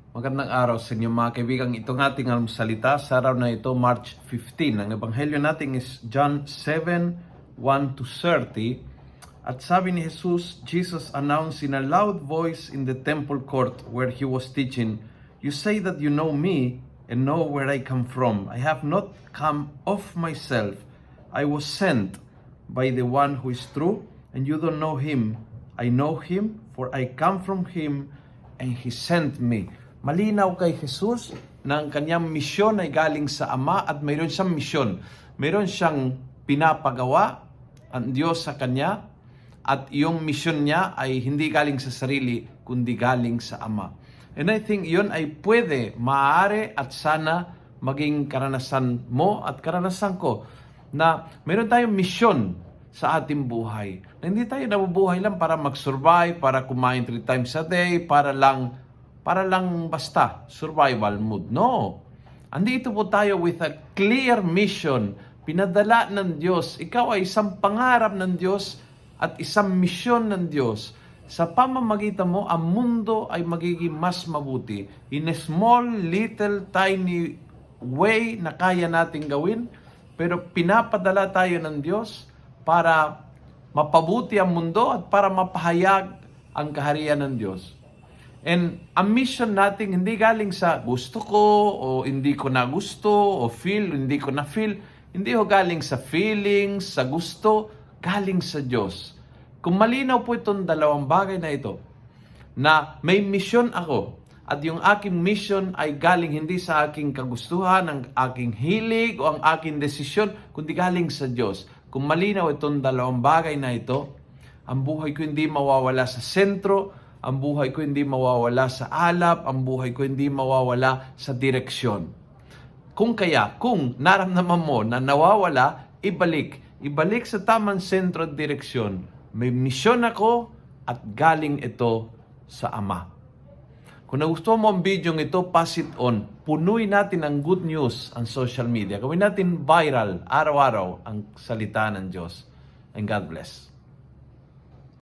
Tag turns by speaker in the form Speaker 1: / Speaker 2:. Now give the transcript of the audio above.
Speaker 1: Magandang araw sa inyo mga kaibigan. Itong ating almusalita sa araw na ito, March 15. Ang ebanghelyo natin is John 7:1-30. At sabi ni Jesus announced in a loud voice in the temple court where he was teaching, "You say that you know me and know where I come from. I have not come of myself. I was sent by the one who is true, and you don't know him. I know him, for I come from him, and he sent me." Malinaw kay Jesus na ang kanyang misyon ay galing sa Ama at mayroon siyang misyon. Mayroon siyang pinapagawa ang Diyos sa kanya at yung misyon niya ay hindi galing sa sarili kundi galing sa Ama. And I think yun ay pwede, maaari at sana maging karanasan mo at karanasan ko na mayroon tayong misyon sa ating buhay. Na hindi tayo nabubuhay lang para mag-survive, para kumain 3 times a day, para lang basta survival mood. No. Andito po tayo with a clear mission. Pinadala ng Diyos. Ikaw ay isang pangarap ng Diyos at isang misyon ng Diyos. Sa pamamagitan mo, ang mundo ay magiging mas mabuti. In a small, little, tiny way na kaya nating gawin, pero pinapadala tayo ng Diyos para mapabuti ang mundo at para mapahayag ang kaharian ng Diyos. And ang mission natin hindi galing sa gusto ko o hindi ko na gusto o hindi ko na feel. Hindi ho galing sa feelings, sa gusto, galing sa Diyos. Kung malinaw po itong dalawang bagay na ito, na may mission ako at yung aking mission ay galing hindi sa aking kagustuhan, ang aking hilig o ang aking desisyon, kundi galing sa Diyos. Kung malinaw itong dalawang bagay na ito, ang buhay ko hindi mawawala sa sentro, ang buhay ko hindi mawawala sa alap, ang buhay ko hindi mawawala sa direksyon. Kung naramdaman mo na nawawala, ibalik sa tamang sentro at direksyon. May misyon ako at galing ito sa Ama. Kung nagustuhan mo ang video ito, pass it on. Punuin natin ang good news ang social media. Gawin natin viral, araw-araw, ang salita ng Diyos. And God bless.